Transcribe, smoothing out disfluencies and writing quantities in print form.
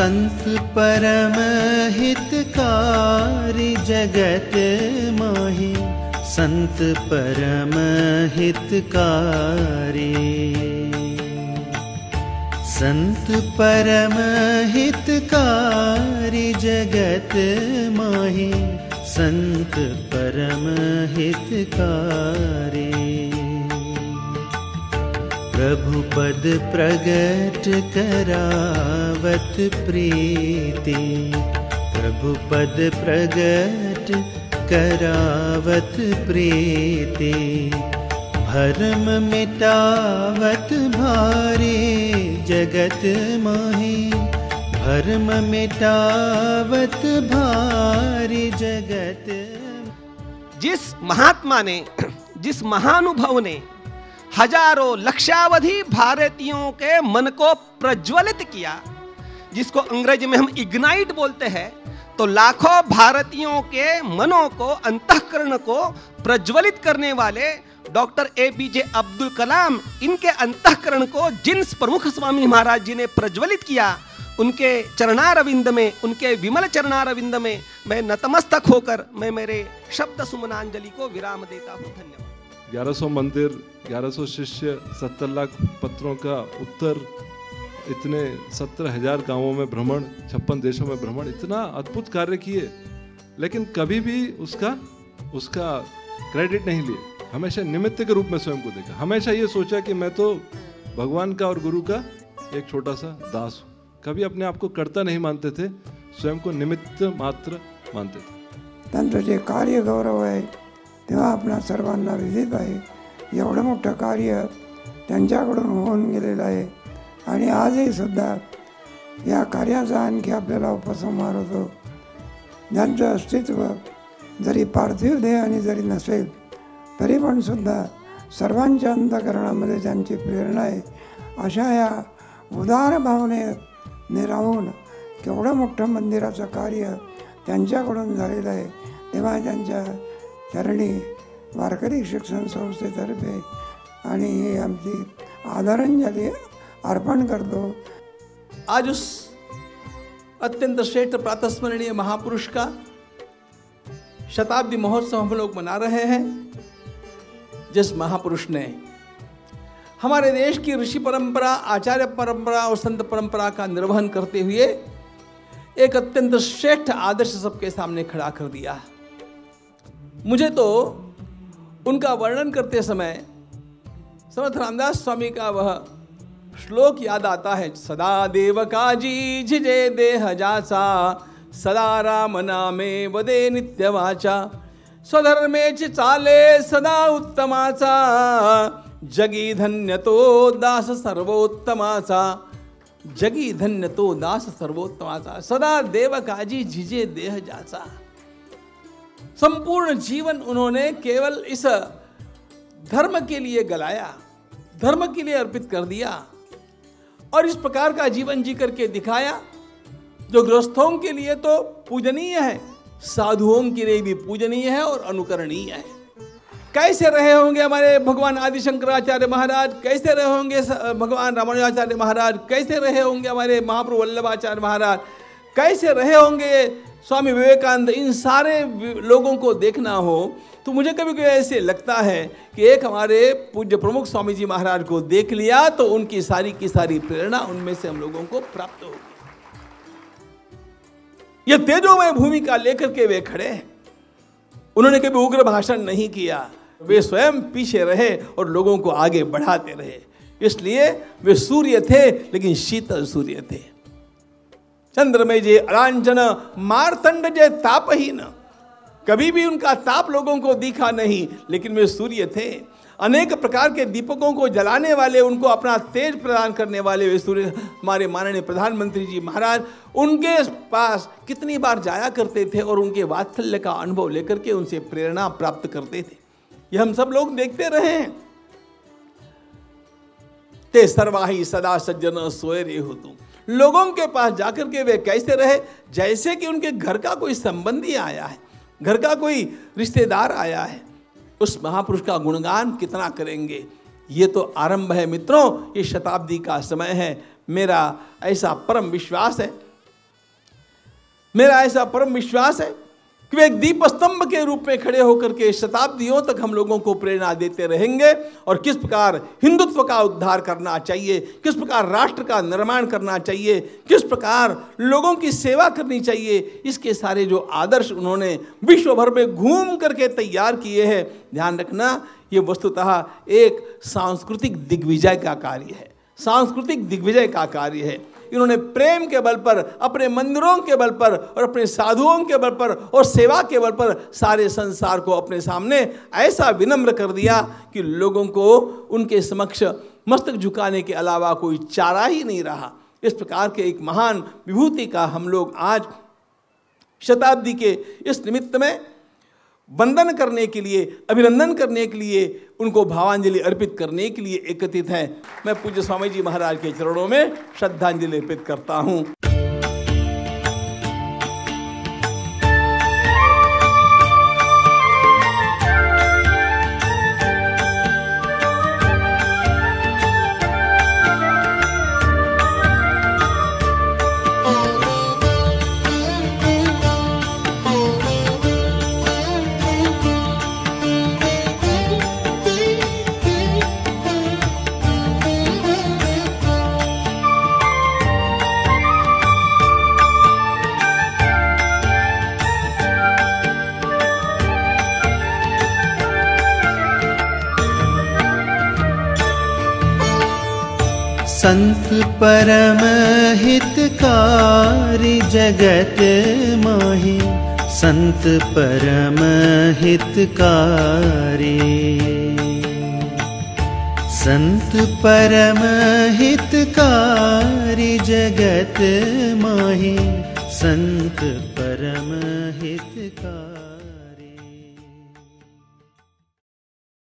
संत परम हितकारी जगत माहि, संत परम हितकारी। संत परम हितकारी जगत माहि, संत परम हितकारी। प्रभु पद प्रगट करावत प्रीति, प्रभु पद प्रगट करावत प्रीति। भरम मिटावत भारी जगत माहि, भरम मिटावत भारी जगत। जिस महात्मा ने, जिस महानुभव ने हजारों लक्षावधि भारतीयों के मन को प्रज्वलित किया, जिसको अंग्रेजी में हम इग्नाइट बोलते हैं, तो लाखों भारतीयों के मनों को, अंतःकरण को प्रज्वलित करने वाले डॉक्टर APJ अब्दुल कलाम, इनके अंतःकरण को जिन प्रमुख स्वामी महाराज जी ने प्रज्वलित किया, उनके चरणारविंद में, उनके विमल चरणारविंद में मैं नतमस्तक होकर मैं मेरे शब्द सुमनांजलि को विराम देता हूँ। धन्यवाद। 1100 मंदिर, 1100 शिष्य, 70 लाख पत्रों का उत्तर, इतने 17,000 गांवों में भ्रमण, 56 देशों में भ्रमण, इतना अद्भुत कार्य किए, लेकिन कभी भी उसका क्रेडिट नहीं लिए। हमेशा निमित्त के रूप में स्वयं को देखा, हमेशा ये सोचा कि मैं तो भगवान का और गुरु का एक छोटा सा दास हूँ। कभी अपने आप को कर्ता नहीं मानते थे, स्वयं को निमित्त मात्र मानते थे। त्यांचं जे कार्य गौरव आहे तेव्हा आपणा सर्वांना विदित आहे, एवढं मोठं कार्य त्यांच्याकडून होऊन गेलेलं आहे आणि आजही सुद्धा या कार्याचा आणखी आपल्याला उपसंहार होतो। ज्यांचं अस्तित्व जरी पार्थिव देहाने जरी नसेल तरी पण सुद्धा सर्वांच्या अंतःकरणामध्ये त्यांची प्रेरणा आहे। अशा या उदार भावनेने राहून केवढं मोठं मंदिराचं कार्य त्यांच्याकडून झालेलं आहे, तेव्हा त्यांच्या चरणी वारकरी शिक्षण संस्थेतर्फे आणि ही आमची आदरांजली अर्पण करतो। आज उस अत्यंत श्रेष्ठ प्रातस्मरणीय महापुरुष का शताब्दी महोत्सव हम लोग मना रहे हैं, जिस महापुरुष ने हमारे देश की ऋषि परंपरा, आचार्य परंपरा और संत परंपरा का निर्वहन करते हुए एक अत्यंत श्रेष्ठ आदर्श सबके सामने खड़ा कर दिया। मुझे तो उनका वर्णन करते समय समर्थ रामदास स्वामी का वह श्लोक याद आता है। सदा देव काजी झिजे देह जाचा, सदा राम नामे वदे नित्य वाचा, स्वधर्मेची चाले सदा उत्तमाचा, जगी धन्य तो दास सर्वोत्तमाचा, जगी धन्य तो दास सर्वोत्तमाचा, सदा देव काजी झिजे देह जाचा। संपूर्ण जीवन उन्होंने केवल इस धर्म के लिए गलाया, धर्म के लिए अर्पित कर दिया और इस प्रकार का जीवन जी करके दिखाया जो गृहस्थों के लिए तो पूजनीय है, साधुओं के लिए भी पूजनीय है और अनुकरणीय है। कैसे रहे होंगे हमारे भगवान आदि शंकराचार्य महाराज, कैसे रहे होंगे भगवान रामानुजाचार्य महाराज, कैसे रहे होंगे हमारे महाप्रभु वल्लभाचार्य महाराज, कैसे रहे होंगे स्वामी विवेकानंद। इन सारे लोगों को देखना हो तो मुझे कभी कभी ऐसे लगता है कि एक हमारे पूज्य प्रमुख स्वामी जी महाराज को देख लिया तो उनकी सारी की सारी प्रेरणा उनमें से हम लोगों को प्राप्त होगी। ये तेजोमय भूमिका लेकर के वे खड़े हैं। उन्होंने कभी उग्र भाषण नहीं किया, वे स्वयं पीछे रहे और लोगों को आगे बढ़ाते रहे। इसलिए वे सूर्य थे लेकिन शीतल सूर्य थे। चंद्रमय जे अलांछन मारतंड जे तापहीन, कभी भी उनका ताप लोगों को दिखा नहीं, लेकिन वे सूर्य थे। अनेक प्रकार के दीपकों को जलाने वाले, उनको अपना तेज प्रदान करने वाले वे सूर्य। हमारे माननीय प्रधानमंत्री जी महाराज उनके पास कितनी बार जाया करते थे और उनके वात्सल्य का अनुभव लेकर के उनसे प्रेरणा प्राप्त करते थे। ये हम सब लोग देखते रहे हैं। ते सर्वाही सदा सज्जन सोए रे हो तुम, लोगों के पास जाकर के वे कैसे रहे, जैसे कि उनके घर का कोई संबंधी आया है, घर का कोई रिश्तेदार आया है। उस महापुरुष का गुणगान कितना करेंगे। ये तो आरंभ है मित्रों, ये शताब्दी का समय है। मेरा ऐसा परम विश्वास है मेरा ऐसा परम विश्वास है कि वे एक दीप स्तंभ के रूप में खड़े होकर के शताब्दियों तक हम लोगों को प्रेरणा देते रहेंगे, और किस प्रकार हिंदुत्व का उद्धार करना चाहिए, किस प्रकार राष्ट्र का निर्माण करना चाहिए, किस प्रकार लोगों की सेवा करनी चाहिए, इसके सारे जो आदर्श उन्होंने विश्व भर में घूम करके तैयार किए हैं। ध्यान रखना, ये वस्तुतः एक सांस्कृतिक दिग्विजय का कार्य है, सांस्कृतिक दिग्विजय का कार्य है। इन्होंने प्रेम के बल पर, अपने मंदिरों के बल पर और अपने साधुओं के बल पर और सेवा के बल पर सारे संसार को अपने सामने ऐसा विनम्र कर दिया कि लोगों को उनके समक्ष मस्तक झुकाने के अलावा कोई चारा ही नहीं रहा। इस प्रकार के एक महान विभूति का हम लोग आज शताब्दी के इस निमित्त में वंदन करने के लिए, अभिनंदन करने के लिए, उनको भावांजलि अर्पित करने के लिए एकत्रित हैं। मैं पूज्य स्वामी जी महाराज के चरणों में श्रद्धांजलि अर्पित करता हूँ। संत परम हितकारी जगत माहि, संत परम हितकारी, संत परम हितकारी जगत माहि, संत परम हितकारी।